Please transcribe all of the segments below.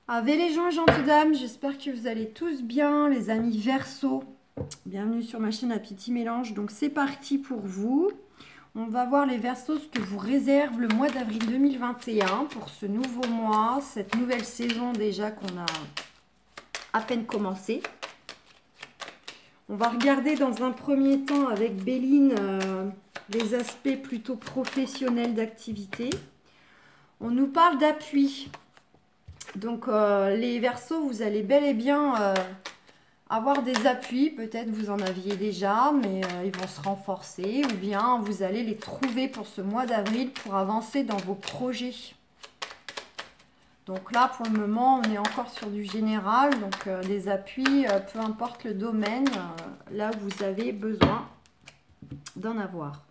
Ave les gens et gentilles dames, j'espère que vous allez tous bien, les amis Verseau. Bienvenue sur ma chaîne à Petit Mélange. Donc c'est parti pour vous. On va voir les Verseaux, ce que vous réserve le mois d'avril 2021 pour ce nouveau mois, cette nouvelle saison déjà qu'on a à peine commencé. On va regarder dans un premier temps avec Béline les aspects plutôt professionnels d'activité. On nous parle d'appui. Donc les Verseaux, vous allez bel et bien avoir des appuis. Peut-être vous en aviez déjà, mais ils vont se renforcer. Ou bien vous allez les trouver pour ce mois d'avril pour avancer dans vos projets. Donc là, pour le moment, on est encore sur du général. Donc des appuis, peu importe le domaine, là où vous avez besoin d'en avoir.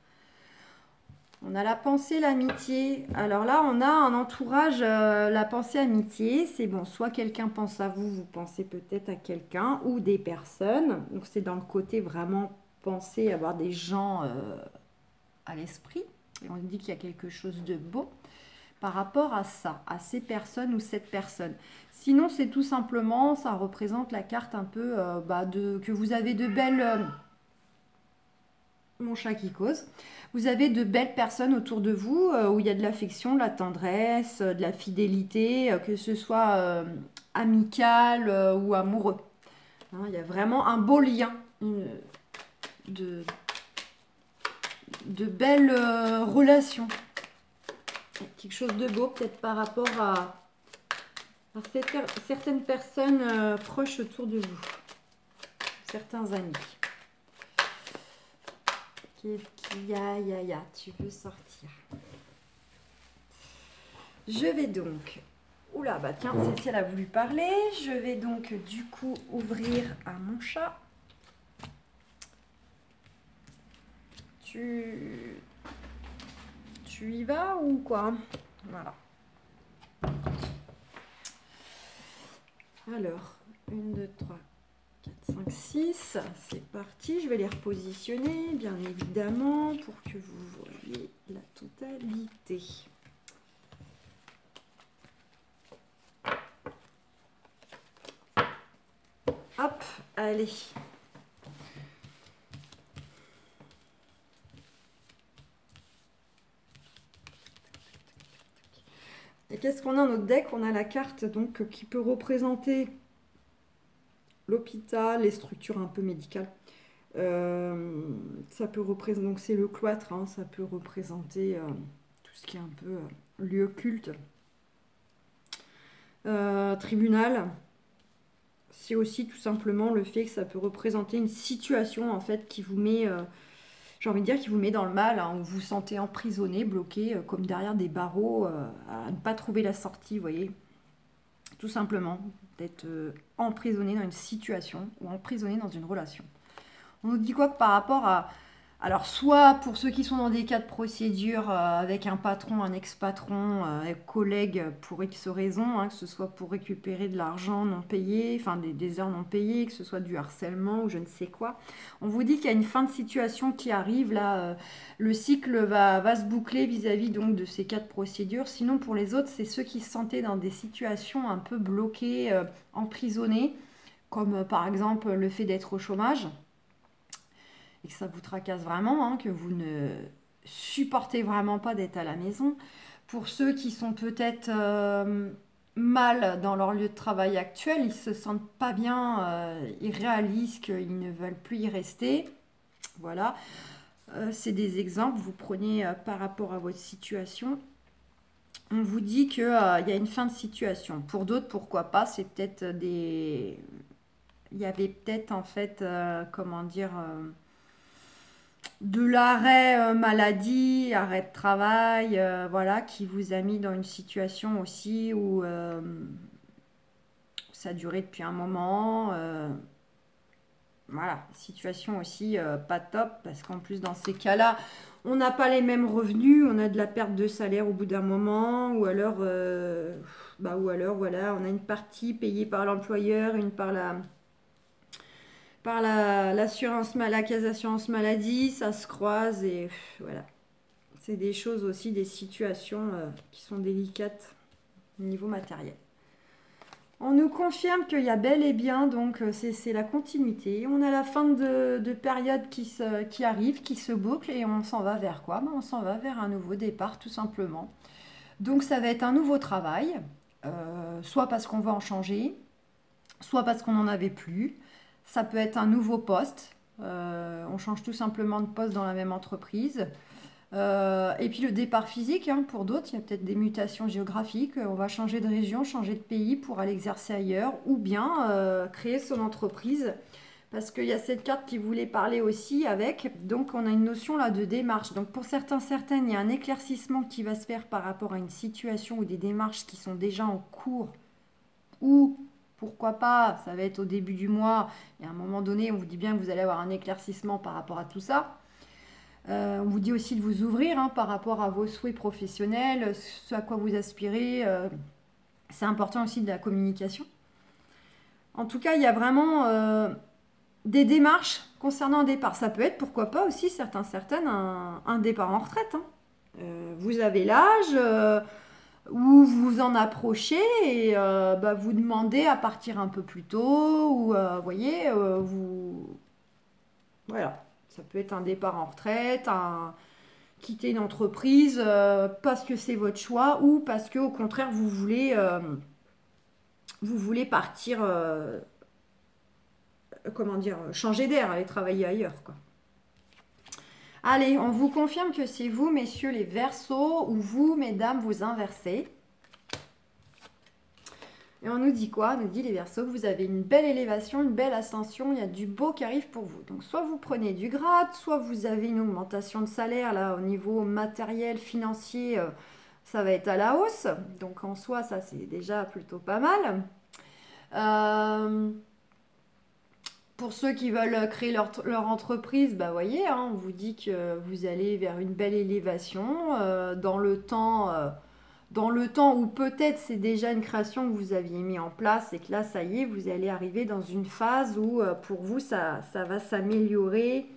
On a la pensée, l'amitié. Alors là, on a un entourage, la pensée, amitié. C'est bon, soit quelqu'un pense à vous, vous pensez peut-être à quelqu'un ou des personnes. Donc c'est dans le côté vraiment penser, avoir des gens à l'esprit. Et on dit qu'il y a quelque chose de beau par rapport à ça, à ces personnes ou cette personne. Sinon, c'est tout simplement, ça représente la carte un peu que vous avez de belles... mon chat qui cause. Vous avez de belles personnes autour de vous où il y a de l'affection, de la tendresse, de la fidélité, que ce soit amical ou amoureux. Hein, il y a vraiment un beau lien, de, de belles relations. Quelque chose de beau peut-être par rapport à certaines personnes proches autour de vous. Certains amis. Qu'est-ce qu'il y a, tu veux sortir. Je vais donc... Oula, bah tiens, celle-ci, elle a voulu parler. Je vais donc, du coup, ouvrir à mon chat. Tu y vas ou quoi? Voilà. Alors, 1, 2, 3, 4, 5, 6. C'est parti. Je vais les repositionner, bien évidemment, pour que vous voyez la totalité. Hop, allez. Et qu'est-ce qu'on a dans notre deck? On a la carte donc qui peut représenter l'hôpital, les structures un peu médicales. Ça peut représenter, donc c'est le cloître, hein, ça peut représenter tout ce qui est un peu lieu culte. Tribunal, c'est aussi tout simplement le fait que ça peut représenter une situation en fait qui vous met, j'ai envie de dire, qui vous met dans le mal, hein, où vous vous sentez emprisonné, bloqué, comme derrière des barreaux, à ne pas trouver la sortie, vous voyez. Tout simplement, d'être emprisonné dans une situation ou emprisonné dans une relation. On nous dit quoi que par rapport à... Alors, soit pour ceux qui sont dans des cas de procédure avec un patron, un ex-patron, un collègue pour X raisons, hein, que ce soit pour récupérer de l'argent non payé, enfin des heures non payées, que ce soit du harcèlement ou je ne sais quoi. On vous dit qu'il y a une fin de situation qui arrive, là, le cycle va se boucler vis-à-vis donc de ces cas de procédure. Sinon, pour les autres, c'est ceux qui se sentaient dans des situations un peu bloquées, emprisonnés, comme par exemple le fait d'être au chômage et que ça vous tracasse vraiment, hein, que vous ne supportez vraiment pas d'être à la maison. Pour ceux qui sont peut-être mal dans leur lieu de travail actuel, ils se sentent pas bien, ils réalisent qu'ils ne veulent plus y rester. Voilà, c'est des exemples, vous prenez par rapport à votre situation. On vous dit qu'il y a une fin de situation. Pour d'autres, pourquoi pas, c'est peut-être des... Il y avait peut-être en fait, comment dire... de l'arrêt maladie, arrêt de travail, voilà, qui vous a mis dans une situation aussi où ça a duré depuis un moment. Voilà, situation aussi pas top, parce qu'en plus dans ces cas-là, on n'a pas les mêmes revenus, on a de la perte de salaire au bout d'un moment, ou alors, voilà, on a une partie payée par l'employeur, une par la caisse d'assurance maladie, ça se croise et voilà. C'est des choses aussi, des situations qui sont délicates au niveau matériel. On nous confirme qu'il y a bel et bien, donc c'est la continuité. On a la fin de période qui arrive, qui se boucle et on s'en va vers quoi? Ben, on s'en va vers un nouveau départ tout simplement. Donc ça va être un nouveau travail, soit parce qu'on va en changer, soit parce qu'on n'en avait plus. Ça peut être un nouveau poste. On change tout simplement de poste dans la même entreprise. Et puis le départ physique, hein, pour d'autres, il y a peut-être des mutations géographiques. On va changer de région, changer de pays pour aller exercer ailleurs ou bien créer son entreprise. Parce qu'il y a cette carte qui voulait parler aussi avec. Donc on a une notion là de démarche. Donc pour certains, certaines, il y a un éclaircissement qui va se faire par rapport à une situation ou des démarches qui sont déjà en cours. Ou pourquoi pas, ça va être au début du mois. Et à un moment donné, on vous dit bien que vous allez avoir un éclaircissement par rapport à tout ça. On vous dit aussi de vous ouvrir hein, par rapport à vos souhaits professionnels, ce à quoi vous aspirez. C'est important aussi de la communication. En tout cas, il y a vraiment des démarches concernant un départ. Ça peut être, pourquoi pas aussi, certaines, un départ en retraite. Hein. Vous avez l'âge où vous en approchez et vous demandez à partir un peu plus tôt ou, vous voyez, vous... Voilà. Ça peut être un départ en retraite, quitter une entreprise parce que c'est votre choix ou parce que au contraire vous voulez partir, comment dire, changer d'air, aller travailler ailleurs, quoi. Allez, on vous confirme que c'est vous, messieurs les Verseaux, ou vous, mesdames, vous inversez. Et on nous dit quoi? On nous dit les Verseaux que vous avez une belle élévation, une belle ascension, il y a du beau qui arrive pour vous. Donc soit vous prenez du grade, soit vous avez une augmentation de salaire, là au niveau matériel, financier, ça va être à la hausse. Donc en soi, ça c'est déjà plutôt pas mal. Pour ceux qui veulent créer leur entreprise, bah voyez, hein, on vous dit que vous allez vers une belle élévation dans le temps où peut-être c'est déjà une création que vous aviez mis en place et que là, ça y est, vous allez arriver dans une phase où pour vous, ça va s'améliorer.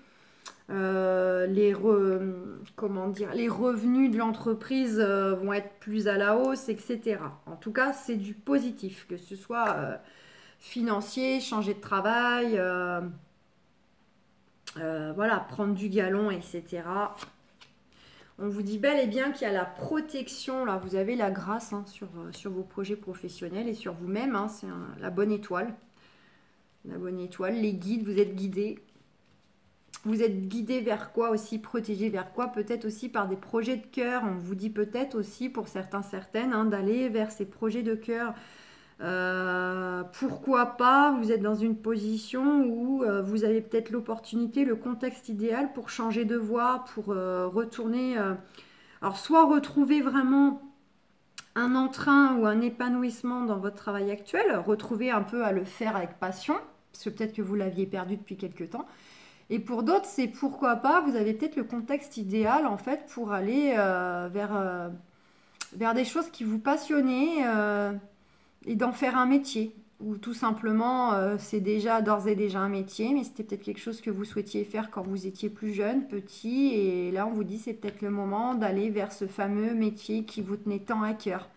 Comment dire, les revenus de l'entreprise vont être plus à la hausse, etc. En tout cas, c'est du positif, que ce soit financier, changer de travail, voilà, prendre du galon, etc. On vous dit bel et bien qu'il y a la protection, là, vous avez la grâce hein, sur vos projets professionnels et sur vous-même, hein, c'est la bonne étoile. La bonne étoile, les guides, vous êtes guidés. Vous êtes guidé vers quoi aussi, protégé vers quoi? Peut-être aussi par des projets de cœur. On vous dit peut-être aussi pour certains, certaines, hein, d'aller vers ces projets de cœur. Pourquoi pas, vous êtes dans une position où vous avez peut-être l'opportunité, le contexte idéal pour changer de voie, pour retourner, alors soit retrouver vraiment un entrain ou un épanouissement dans votre travail actuel, retrouver un peu à le faire avec passion, parce que peut-être que vous l'aviez perdu depuis quelque temps. Et pour d'autres, c'est pourquoi pas, vous avez peut-être le contexte idéal en fait pour aller vers des choses qui vous passionnaient et d'en faire un métier. Ou tout simplement, c'est déjà d'ores et déjà un métier, mais c'était peut-être quelque chose que vous souhaitiez faire quand vous étiez plus jeune, petit, et là on vous dit c'est peut-être le moment d'aller vers ce fameux métier qui vous tenait tant à cœur.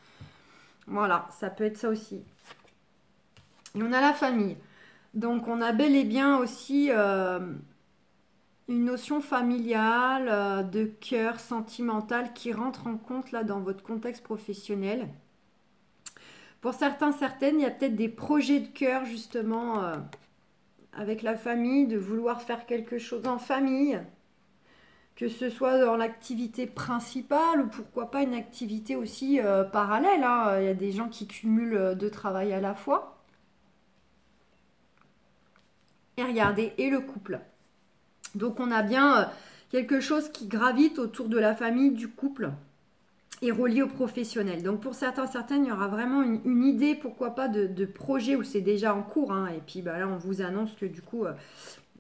Voilà, ça peut être ça aussi. Et on a la famille. Donc on a bel et bien aussi une notion familiale, de cœur sentimental qui rentre en compte là dans votre contexte professionnel. Pour certains, certaines, il y a peut-être des projets de cœur justement avec la famille, de vouloir faire quelque chose en famille, que ce soit dans l'activité principale ou pourquoi pas une activité aussi parallèle. Hein. Il y a des gens qui cumulent deux travails à la fois. Et regardez, et le couple. Donc on a bien quelque chose qui gravite autour de la famille, du couple et relié au professionnel. Donc pour certains, certaines, il y aura vraiment une idée, pourquoi pas, de projet où c'est déjà en cours. Hein. Et puis là, on vous annonce que du coup,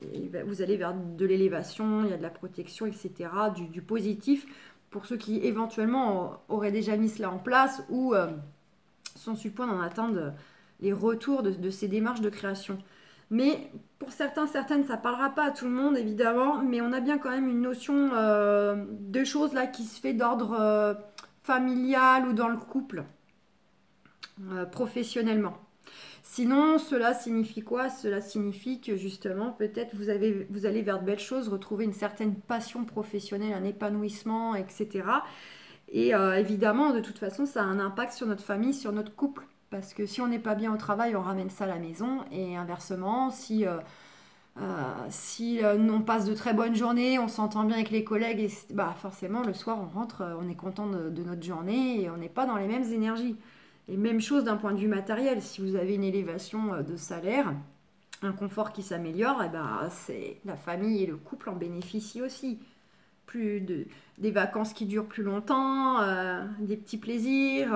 vous allez vers de l'élévation, il y a de la protection, etc., du positif. Pour ceux qui éventuellement auraient déjà mis cela en place ou sont sur le point d'en attendre les retours de ces démarches de création. Mais pour certains, certaines, ça ne parlera pas à tout le monde, évidemment, mais on a bien quand même une notion de choses là qui se fait d'ordre familial ou dans le couple, professionnellement. Sinon, cela signifie quoi? Cela signifie que justement, peut-être vous allez vers de belles choses, retrouver une certaine passion professionnelle, un épanouissement, etc. Et évidemment, de toute façon, ça a un impact sur notre famille, sur notre couple. Parce que si on n'est pas bien au travail, on ramène ça à la maison. Et inversement, si on passe de très bonnes journées, on s'entend bien avec les collègues, et bah, forcément, le soir, on rentre, on est content de notre journée et on n'est pas dans les mêmes énergies. Et même chose d'un point de vue matériel. Si vous avez une élévation de salaire, un confort qui s'améliore, et ben, c'est la famille et le couple en bénéficient aussi. Des vacances qui durent plus longtemps, des petits plaisirs,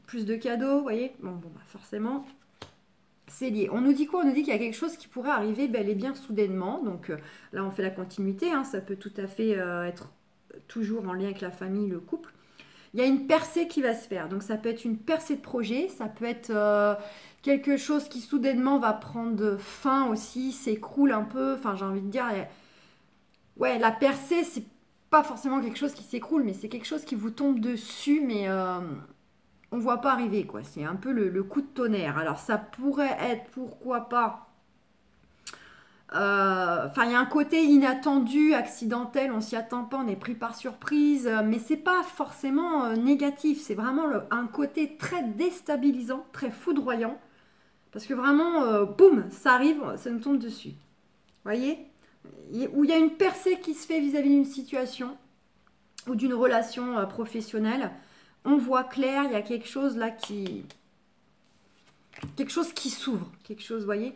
plus de cadeaux, vous voyez. Bon bah forcément, c'est lié. On nous dit quoi? On nous dit qu'il y a quelque chose qui pourrait arriver bel et bien soudainement. Donc là, on fait la continuité. Hein, ça peut tout à fait être toujours en lien avec la famille, le couple. Il y a une percée qui va se faire. Donc ça peut être une percée de projet, ça peut être quelque chose qui soudainement va prendre fin aussi, s'écroule un peu. Enfin, j'ai envie de dire, ouais, la percée, c'est pas forcément quelque chose qui s'écroule, mais c'est quelque chose qui vous tombe dessus, mais on voit pas arriver, quoi. C'est un peu le coup de tonnerre. Alors ça pourrait être, pourquoi pas. Enfin, il y a un côté inattendu, accidentel, on s'y attend pas, on est pris par surprise, mais c'est pas forcément négatif, c'est vraiment un côté très déstabilisant, très foudroyant, parce que vraiment, boum, ça arrive, ça nous tombe dessus. Vous voyez? Où il y a une percée qui se fait vis-à-vis d'une situation ou d'une relation professionnelle, on voit clair, il y a quelque chose là quelque chose qui s'ouvre, quelque chose, vous voyez?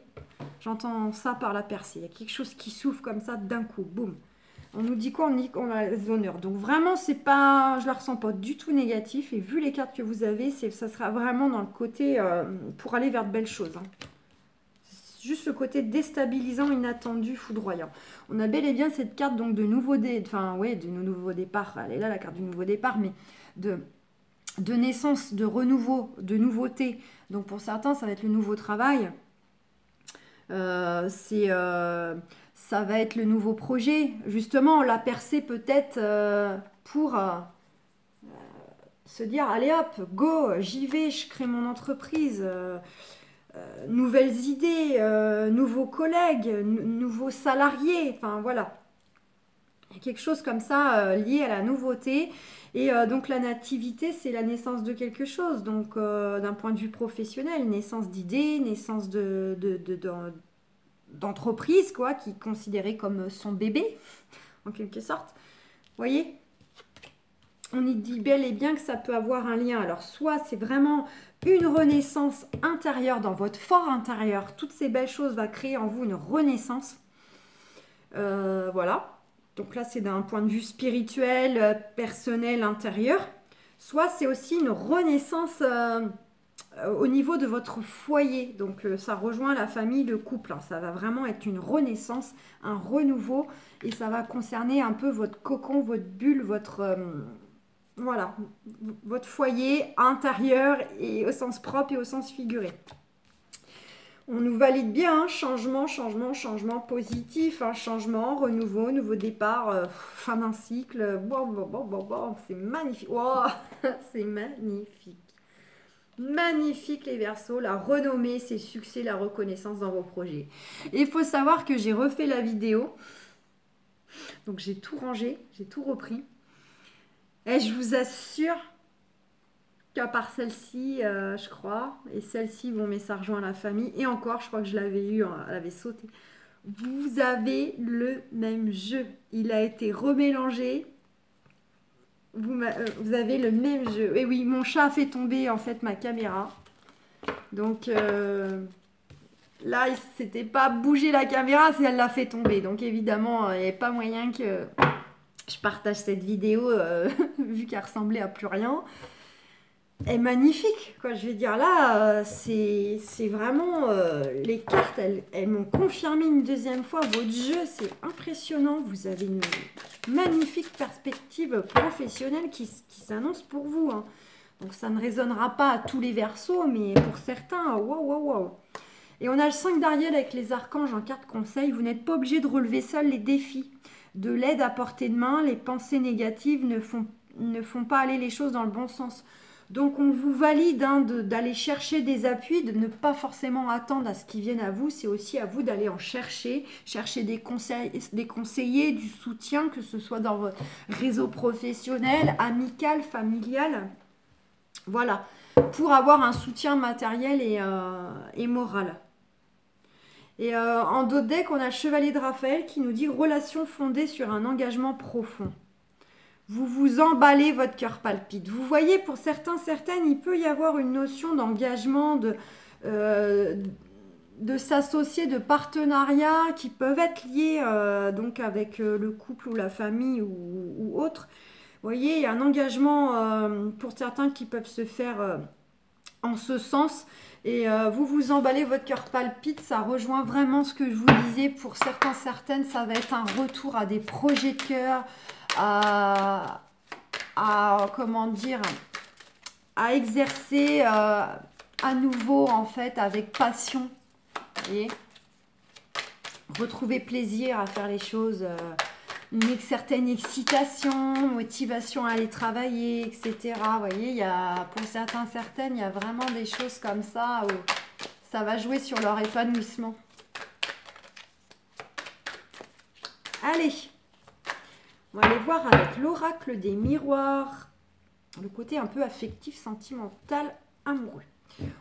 J'entends ça par la percée. Il y a quelque chose qui s'ouvre comme ça d'un coup. Boum. On nous dit quoi? On dit qu'on a les honneurs. Donc vraiment, c'est pas, je la ressens pas du tout négatif. Et vu les cartes que vous avez, ça sera vraiment dans le côté pour aller vers de belles choses. Hein. C'est juste le côté déstabilisant, inattendu, foudroyant. On a bel et bien cette carte donc de nouveau de nouveau départ. Elle est là la carte du nouveau départ, mais de naissance, de renouveau, de nouveauté. Donc pour certains, ça va être le nouveau travail. Ça va être le nouveau projet. Justement, la percée peut-être pour se dire, allez hop, go, j'y vais, je crée mon entreprise. Nouvelles idées, nouveaux collègues, nouveaux salariés. Enfin, voilà. Il y a quelque chose comme ça lié à la nouveauté. Et donc la nativité, c'est la naissance de quelque chose. Donc d'un point de vue professionnel, naissance d'idées, naissance d'entreprise, quoi, qui est considérée comme son bébé, en quelque sorte. Vous voyez? On y dit bel et bien que ça peut avoir un lien. Alors soit c'est vraiment une renaissance intérieure dans votre fort intérieur. Toutes ces belles choses vont créer en vous une renaissance. Voilà. Donc là, c'est d'un point de vue spirituel, personnel, intérieur. Soit c'est aussi une renaissance au niveau de votre foyer. Donc ça rejoint la famille, le couple. Ça va vraiment être une renaissance, un renouveau. Et ça va concerner un peu votre cocon, votre bulle, voilà, votre foyer intérieur et au sens propre et au sens figuré. On nous valide bien, hein, changement positif, hein, changement, renouveau, nouveau départ, fin d'un cycle. C'est magnifique. Wow, c'est magnifique. Magnifique les Verseaux, la renommée, ses succès, la reconnaissance dans vos projets. Et il faut savoir que j'ai refait la vidéo. Donc j'ai tout rangé, j'ai tout repris. Et je vous assure qu'à part celle-ci, je crois, et celle-ci, bon, mais ça rejoint la famille. Et encore, je crois que je l'avais eu, elle avait sauté. Vous avez le même jeu. Il a été remélangé. Vous avez le même jeu. Et oui, mon chat a fait tomber en fait ma caméra. Donc là, il ne s'était pas bougé la caméra, si elle l'a fait tomber. Donc évidemment, il n'y avait pas moyen que je partage cette vidéo vu qu'elle ressemblait à plus rien. Elle est magnifique, quoi. Je vais dire là, c'est vraiment les cartes, elles m'ont confirmé une deuxième fois. Votre jeu, c'est impressionnant. Vous avez une magnifique perspective professionnelle qui s'annonce pour vous. Hein. Donc ça ne résonnera pas à tous les Verseaux, mais pour certains, waouh. Et on a le 5 d'Ariel avec les archanges en carte conseil. Vous n'êtes pas obligé de relever seul les défis. De l'aide à portée de main, les pensées négatives ne font pas aller les choses dans le bon sens. Donc on vous valide hein, d'aller chercher des appuis, de ne pas forcément attendre à ce qu'ils viennent à vous. C'est aussi à vous d'aller en chercher, chercher des conseillers, du soutien, que ce soit dans votre réseau professionnel, amical, familial. Voilà, pour avoir un soutien matériel et moral. Et en dos de deck, on a le Chevalier de Raphaël qui nous dit relation fondée sur un engagement profond. Vous vous emballez, votre cœur palpite. Vous voyez, pour certains, certaines, il peut y avoir une notion d'engagement, de s'associer, de partenariat qui peuvent être liés donc avec le couple ou la famille ou autre. Vous voyez, il y a un engagement pour certains qui peuvent se faire en ce sens. Et vous vous emballez, votre cœur palpite, ça rejoint vraiment ce que je vous disais. Pour certains, certaines, ça va être un retour à des projets de cœur, comment dire, à exercer à nouveau en fait avec passion. Vous voyez, retrouver plaisir à faire les choses, une certaine excitation, motivation à aller travailler, etc. Vous voyez, il y a, pour certains, certaines, il y a vraiment des choses comme ça où ça va jouer sur leur épanouissement. Allez, on va aller voir avec l'oracle des miroirs, le côté un peu affectif, sentimental, amoureux.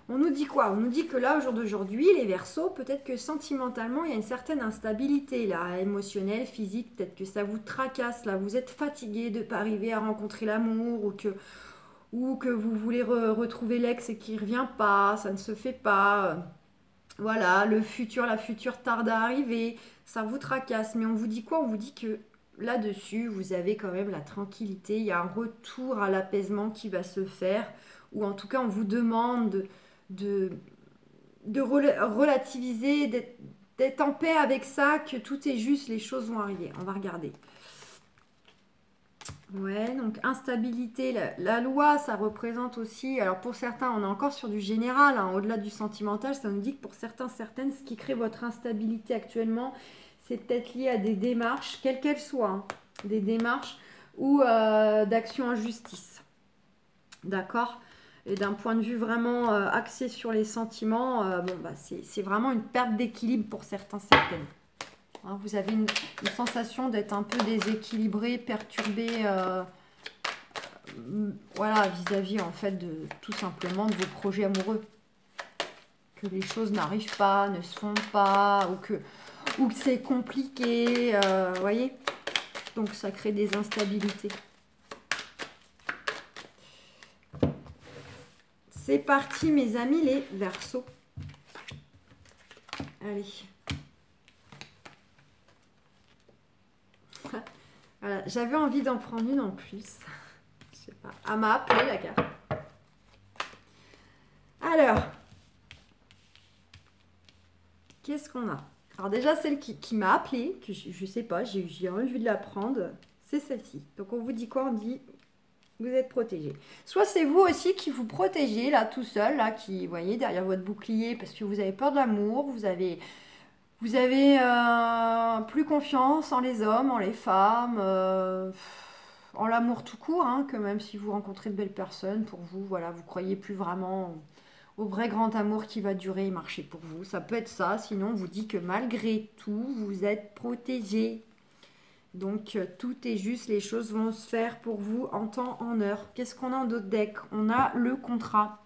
On nous dit quoi? On nous dit que là, au jour d'aujourd'hui, les Verseaux, peut-être que sentimentalement, il y a une certaine instabilité, là, émotionnelle, physique, peut-être que ça vous tracasse, là, vous êtes fatigué de ne pas arriver à rencontrer l'amour, ou que vous voulez retrouver l'ex et qu'il ne revient pas, ça ne se fait pas. Voilà, le futur, la future tarde à arriver, ça vous tracasse. Mais on vous dit quoi? On vous dit que là-dessus, vous avez quand même la tranquillité, il y a un retour à l'apaisement qui va se faire, ou en tout cas, on vous demande de relativiser, d'être en paix avec ça, que tout est juste, les choses vont arriver. On va regarder. Ouais, donc instabilité, la loi, ça représente aussi, alors pour certains, on est encore sur du général, hein, au-delà du sentimental, ça nous dit que pour certains, certaines, ce qui crée votre instabilité actuellement, c'est peut-être lié à des démarches, quelles qu'elles soient, hein, des démarches ou d'action en justice. D'accord? Et d'un point de vue vraiment axé sur les sentiments, bon, bah, c'est vraiment une perte d'équilibre pour certains, certaines. Hein, vous avez une sensation d'être un peu déséquilibré, perturbé, voilà, vis-à-vis en fait de tout simplement de vos projets amoureux. Que les choses n'arrivent pas, ne se font pas, ou que c'est compliqué, vous voyez. Donc ça crée des instabilités. C'est parti mes amis les Verseaux. Allez. Voilà, j'avais envie d'en prendre une en plus. Je sais pas. Elle m'a appelé la carte. Alors, qu'est-ce qu'on a? Alors déjà, celle qui m'a appelé, que je sais pas, j'ai envie de la prendre, c'est celle-ci. Donc on vous dit quoi? On dit, vous êtes protégé. Soit c'est vous aussi qui vous protégez, là, tout seul, là, qui, vous voyez, derrière votre bouclier, parce que vous avez peur de l'amour, vous avez plus confiance en les hommes, en les femmes, en l'amour tout court, hein, que même si vous rencontrez de belles personnes, pour vous, voilà, vous croyez plus vraiment au vrai grand amour qui va durer et marcher pour vous. Ça peut être ça, sinon on vous dit que malgré tout, vous êtes protégé. Donc tout est juste, les choses vont se faire pour vous en temps, en heure. Qu'est-ce qu'on a en d'autres decks? On a le contrat.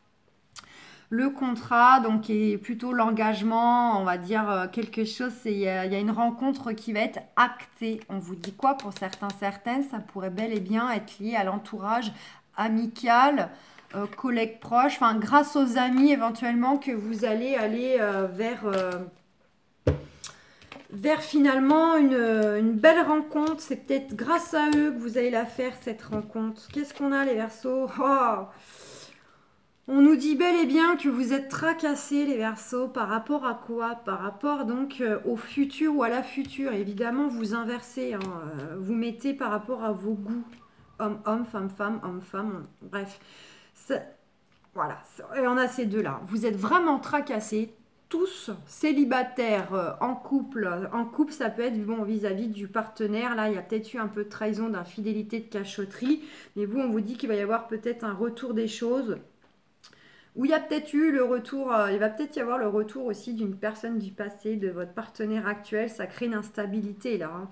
Le contrat, donc, qui est plutôt l'engagement, on va dire quelque chose, il y a une rencontre qui va être actée. On vous dit quoi? Pour certains, certaines, ça pourrait bel et bien être lié à l'entourage amical, collègues proches, enfin grâce aux amis éventuellement que vous allez aller vers finalement une belle rencontre. C'est peut-être grâce à eux que vous allez la faire cette rencontre. Qu'est-ce qu'on a les Verseaux? On nous dit bel et bien que vous êtes tracassés les Verseaux par rapport à quoi? Par rapport donc au futur ou à la future. Évidemment, vous inversez, hein, vous mettez par rapport à vos goûts. Homme, femme, homme, femme, bref. Voilà, et on a ces deux-là. Vous êtes vraiment tracassés tous célibataires, en couple. En couple, ça peut être bon vis-à-vis du partenaire. Là, il y a peut-être eu un peu de trahison, d'infidélité, de cachotterie. Mais vous, on vous dit qu'il va y avoir peut-être un retour des choses. Où il y a peut-être eu le retour, il va peut-être y avoir le retour aussi d'une personne du passé, de votre partenaire actuel. Ça crée une instabilité là, hein.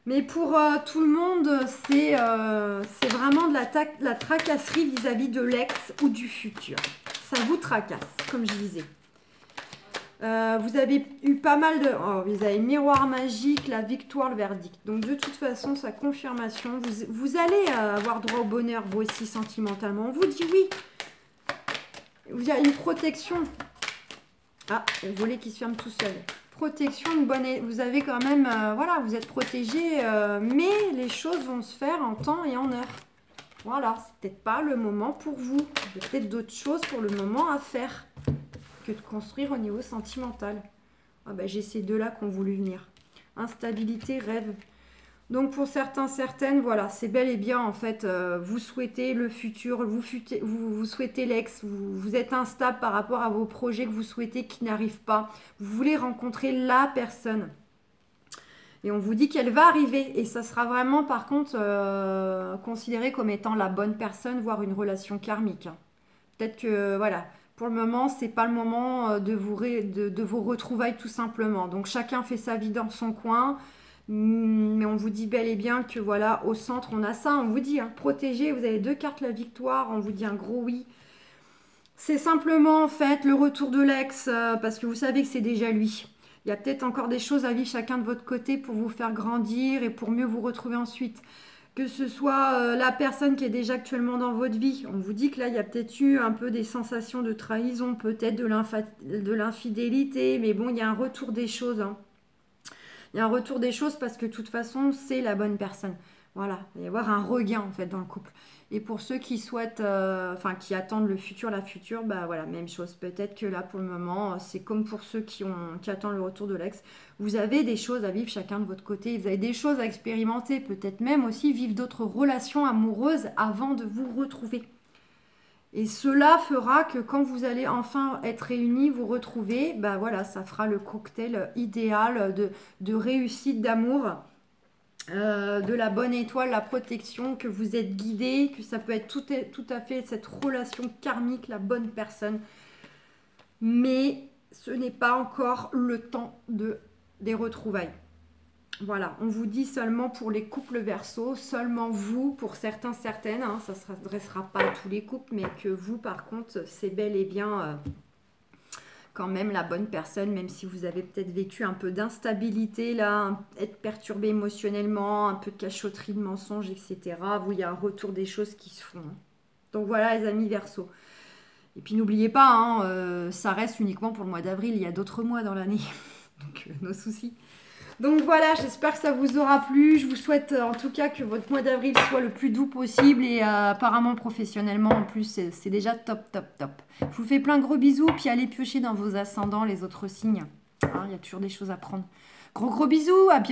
Mais pour tout le monde, c'est vraiment de la tracasserie vis-à-vis de l'ex ou du futur. Ça vous tracasse, comme je disais. Vous avez eu pas mal de... Oh, vous avez miroir magique, la victoire, le verdict. Donc de toute façon, sa confirmation, vous allez avoir droit au bonheur, vous aussi, sentimentalement. On vous dit oui. Il y a une protection. Ah, le volet qui se ferme tout seul. Protection, une bonne... Vous avez quand même... voilà, vous êtes protégé, mais les choses vont se faire en temps et en heure. Voilà, c'est peut-être pas le moment pour vous. Il y a peut-être d'autres choses pour le moment à faire que de construire au niveau sentimental. Ah ben, j'ai ces deux-là qui ont voulu venir. Instabilité, rêve. Donc pour certains, certaines, voilà, c'est bel et bien en fait, vous souhaitez le futur, vous souhaitez l'ex, vous êtes instable par rapport à vos projets que vous souhaitez qui n'arrivent pas. Vous voulez rencontrer la personne. Et on vous dit qu'elle va arriver. Et ça sera vraiment par contre considéré comme étant la bonne personne, voire une relation karmique. Peut-être que voilà, pour le moment, c'est pas le moment de vos retrouvailles tout simplement. Donc chacun fait sa vie dans son coin. Mais on vous dit bel et bien que voilà, au centre, on a ça. On vous dit, hein, protégé, vous avez deux cartes, la victoire. On vous dit un gros oui. C'est simplement, en fait, le retour de l'ex, parce que vous savez que c'est déjà lui. Il y a peut-être encore des choses à vivre chacun de votre côté pour vous faire grandir et pour mieux vous retrouver ensuite. Que ce soit la personne qui est déjà actuellement dans votre vie. On vous dit que là, il y a peut-être eu un peu des sensations de trahison, peut-être de l'infidélité. Mais bon, il y a un retour des choses, hein. Il y a un retour des choses parce que de toute façon, c'est la bonne personne. Voilà, il va y avoir un regain en fait dans le couple. Et pour ceux qui souhaitent, enfin qui attendent le futur, la future, bah voilà, même chose. Peut-être que là pour le moment, c'est comme pour ceux qui attendent le retour de l'ex. Vous avez des choses à vivre chacun de votre côté. Vous avez des choses à expérimenter. Peut-être même aussi vivre d'autres relations amoureuses avant de vous retrouver. Et cela fera que quand vous allez enfin être réunis, vous retrouver, bah voilà, ça fera le cocktail idéal de réussite, d'amour, de la bonne étoile, la protection, que vous êtes guidé, que ça peut être tout à fait cette relation karmique, la bonne personne. Mais ce n'est pas encore le temps des retrouvailles. Voilà, on vous dit seulement pour les couples Verseau, seulement vous, pour certains, certaines, hein, ça ne s'adressera pas à tous les couples, mais que vous, par contre, c'est bel et bien quand même la bonne personne, même si vous avez peut-être vécu un peu d'instabilité, là, être perturbé émotionnellement, un peu de cachotterie, de mensonges, etc. Vous, il y a un retour des choses qui se font, hein. Donc voilà, les amis Verseau. Et puis n'oubliez pas, hein, ça reste uniquement pour le mois d'avril, il y a d'autres mois dans l'année, donc nos soucis. Donc voilà, j'espère que ça vous aura plu. Je vous souhaite en tout cas que votre mois d'avril soit le plus doux possible. Et apparemment, professionnellement, en plus, c'est déjà top, top, top. Je vous fais plein de gros bisous. Puis allez piocher dans vos ascendants, les autres signes. Hein, il y a toujours des choses à prendre. Gros, gros bisous. À bientôt.